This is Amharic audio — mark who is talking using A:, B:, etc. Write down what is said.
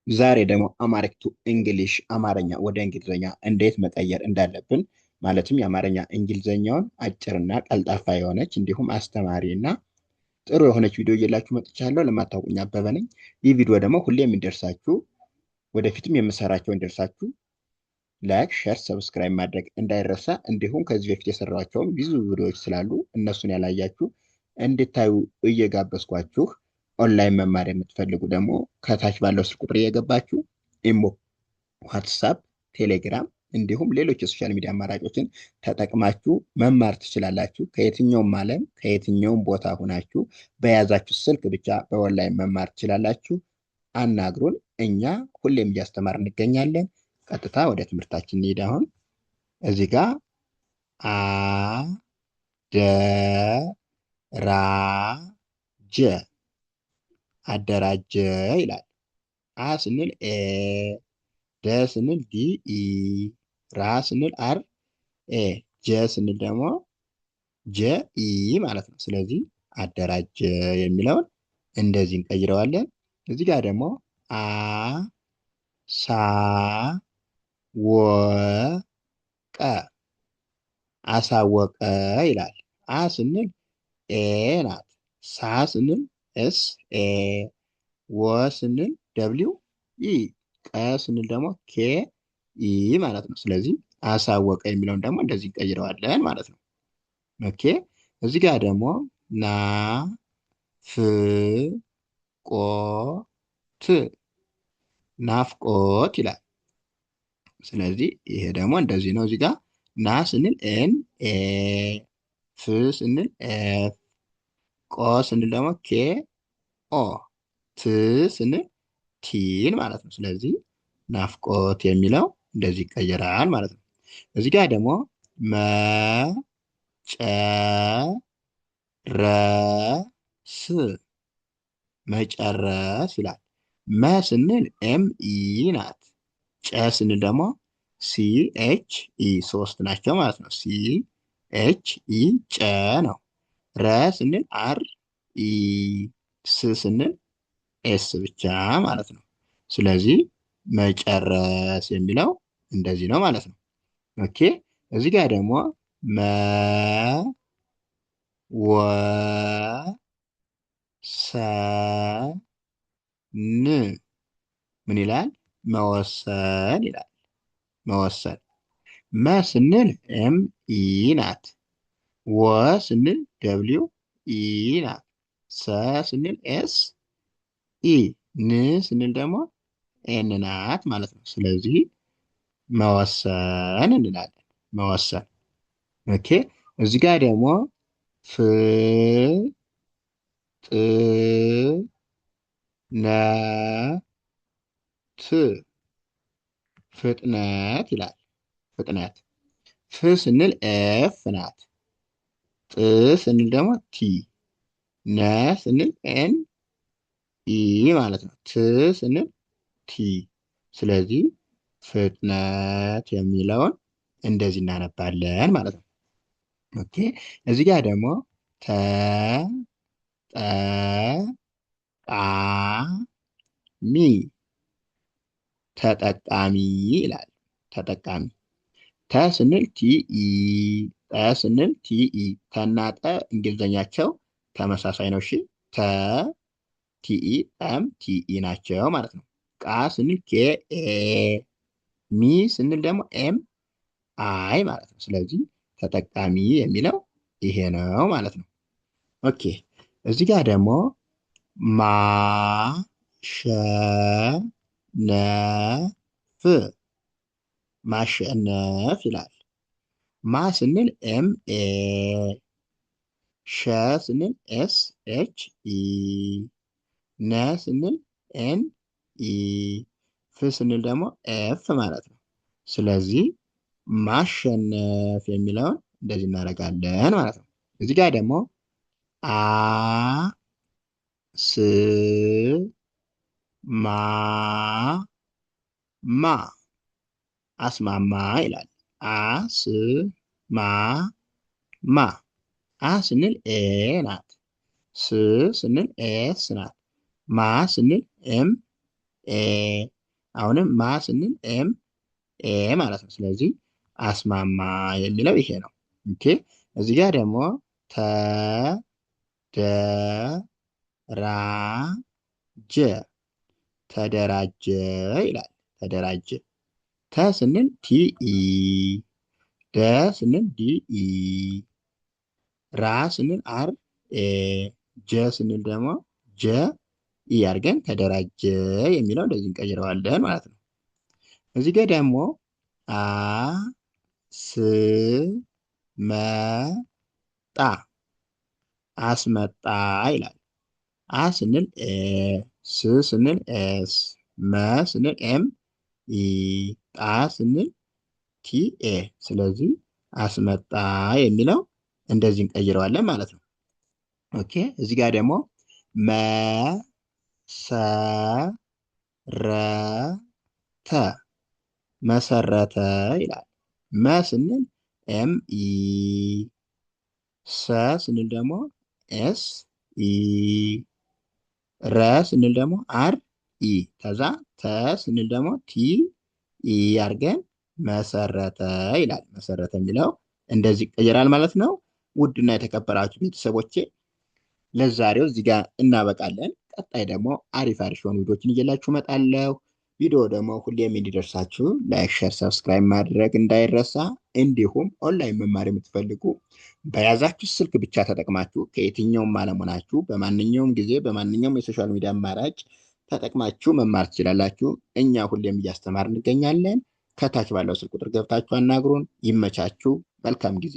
A: ዛሬ ደግሞ አማሪክ ቱ እንግሊሽ አማርኛ ወደ እንግሊዝኛ እንዴት መቀየር እንዳለብን ማለትም የአማርኛ እንግሊዝኛውን አጭርና ቀልጣፋ የሆነች እንዲሁም አስተማሪ እና ጥሩ የሆነች ቪዲዮ እየላችሁ መጥቻለሁ። ለማታውቁኝ አበበ ነኝ። ይህ ቪዲዮ ደግሞ ሁሌም እንዲደርሳችሁ ወደፊትም የምሰራቸው እንዲደርሳችሁ ላይክ፣ ሼር፣ ሰብስክራይብ ማድረግ እንዳይረሳ። እንዲሁም ከዚህ በፊት የሰራቸውም ብዙ ቪዲዮዎች ስላሉ እነሱን ያላያችሁ እንድታዩ እየጋበዝኳችሁ ኦንላይን መማር የምትፈልጉ ደግሞ ከታች ባለው ስልክ ቁጥር እየገባችሁ ኢሞ፣ ዋትሳፕ፣ ቴሌግራም እንዲሁም ሌሎች የሶሻል ሚዲያ አማራጮችን ተጠቅማችሁ መማር ትችላላችሁ። ከየትኛውም ዓለም ከየትኛውም ቦታ ሆናችሁ በያዛችሁ ስልክ ብቻ በኦንላይን መማር ትችላላችሁ። አናግሩን። እኛ ሁሌም እያስተማር እንገኛለን። ቀጥታ ወደ ትምህርታችን እንሄድ። አሁን እዚህ ጋር አ ደ ራ ጀ አደራጀ ይላል። አ ስንል ኤ፣ ደ ስንል ዲ ኢ፣ ራ ስንል አር ኤ፣ ጀ ስንል ደግሞ ጀ ኢ ማለት ነው። ስለዚህ አደራጀ የሚለውን እንደዚህ እንቀይረዋለን። እዚህ ጋር ደግሞ አ ሳ ወ ቀ አሳወቀ ይላል። አ ስንል ኤ ናት። ሳ ስንል ኤስ ኤ፣ ወ ስንል ደብሊው ኢ፣ ቀ ስንል ደግሞ ኬ ኢ ማለት ነው። ስለዚህ አሳወቀ የሚለውን ደግሞ እንደዚህ እንቀይረዋለን ማለት ነው። ኦኬ። እዚህ ጋር ደግሞ ና ፍ ቆ ት ናፍቆት ይላል። ስለዚህ ይሄ ደግሞ እንደዚህ ነው። እዚህ ጋር ና ስንል ኤን ኤ፣ ፍ ስንል ኤፍ፣ ቆ ስንል ደግሞ ኬ ኦ፣ ት ስንል ቲን ማለት ነው። ስለዚህ ናፍቆት የሚለው እንደዚህ ይቀየራል ማለት ነው። እዚህ ጋር ደግሞ መ ጨ ረ ስ መጨረስ ይላል። መ ስንል ኤም ኢ ናት። ጨ ስንል ደግሞ ሲ ኤች ኢ፣ ሶስት ናቸው ማለት ነው። ሲ ኤች ኢ ጨ ነው። ረ ስንል አር ኢ፣ ስ ስንል ኤስ ብቻ ማለት ነው። ስለዚህ መጨረስ የሚለው እንደዚህ ነው ማለት ነው። ኦኬ። እዚህ ጋር ደግሞ መ ወ ሰ ን ምን ይላል? መወሰን ይላል። መወሰን። መ ስንል ኤም ኢ ናት። ወ ስንል ደብሊው ኢ ናት። ሰ ስንል ኤስ ኢ፣ ን ስንል ደግሞ ኤን ናት ማለት ነው። ስለዚህ መወሰን እንላለን። መወሰን። ኦኬ። እዚህ ጋር ደግሞ ፍ ጥ ነ ት ፍጥነት ይላል። ፍጥነት። ፍ ስንል ኤፍ ናት። ጥ ስንል ደግሞ ቲ፣ ነ ስንል ኤን ኢ ማለት ነው። ት ስንል ቲ። ስለዚህ ፍጥነት የሚለውን እንደዚህ እናነባለን ማለት ነው። ኦኬ። እዚህ ጋር ደግሞ ተ ጠ ቃ ሚ ተጠቃሚ ይላል። ተጠቃሚ። ተ ስንል ቲኢ፣ ጠ ስንል ቲኢ። ተና ጠ እንግሊዘኛቸው ተመሳሳይ ነው። እሺ። ተ ቲኢ፣ ጠም ቲኢ ናቸው ማለት ነው። ቃ ስንል ኬ ኤ፣ ሚ ስንል ደግሞ ኤም አይ ማለት ነው። ስለዚህ ተጠቃሚ የሚለው ይሄ ነው ማለት ነው። ኦኬ። እዚህ ጋር ደግሞ ማ ሸ ነ ፍ ማሸነፍ ይላል። ማ ስንል ኤም ኤ፣ ሸ ስንል ኤስ ኤች ኢ፣ ነ ስንል ኤን ኢ፣ ፍ ስንል ደግሞ ኤፍ ማለት ነው። ስለዚህ ማሸነፍ የሚለውን እንደዚህ እናደርጋለን ማለት ነው። እዚህ ጋር ደግሞ አ ስ ማ ማ አስማማ ይላል። አ ስ ማ ማ። አ ስንል ኤ ናት። ስ ስንል ኤስ ናት። ማ ስንል ኤም ኤ፣ አሁንም ማ ስንል ኤም ኤ ማለት ነው። ስለዚህ አስማማ የሚለው ይሄ ነው። ኦኬ እዚህ ጋር ደግሞ ተደራጀ ተደራጀ ይላል። ተደራጀ ተ ስንል ቲኢ ደ ስንል ዲኢ ራ ስንል አር ኤ ጀ ስንል ደግሞ ጀ ኢ አድርገን ተደራጀ የሚለው እንደዚህ እንቀይረዋለን ማለት ነው። እዚህ ጋር ደግሞ አ ስ መ ጣ አስመጣ ይላል። አ ስንል ኤ ስ ስንል ኤስ መ ስንል ኤም ኢ ጣ ስንል ቲ ኤ ስለዚህ አስመጣ የሚለው እንደዚህ እንቀይረዋለን ማለት ነው። ኦኬ እዚህ ጋር ደግሞ መሰረተ መሰረተ ይላል። መ ስንል ኤም ኢ ሰ ስንል ደግሞ ኤስ ኢ ረ ስንል ደግሞ አር ኢ ከዛ ተ ስንል ደግሞ ቲ ኢ አድርገን መሰረተ ይላል። መሰረተ የሚለው እንደዚህ ይቀየራል ማለት ነው። ውድና የተከበራችሁ ቤተሰቦቼ ለዛሬው እዚህ ጋር እናበቃለን። ቀጣይ ደግሞ አሪፍ አሪፍ የሆኑ ቪዲዮችን እየላችሁ እመጣለሁ። ቪዲዮ ደግሞ ሁሌም እንዲደርሳችሁ ላይክ፣ ሸር፣ ሰብስክራይብ ማድረግ እንዳይረሳ። እንዲሁም ኦንላይን መማር የምትፈልጉ በያዛችሁ ስልክ ብቻ ተጠቅማችሁ ከየትኛውም ዓለም ሆናችሁ በማንኛውም ጊዜ በማንኛውም የሶሻል ሚዲያ አማራጭ ተጠቅማችሁ መማር ትችላላችሁ። እኛ ሁሌም እያስተማር እንገኛለን። ከታች ባለው ስልክ ቁጥር ገብታችሁ አናግሩን። ይመቻችሁ። መልካም ጊዜ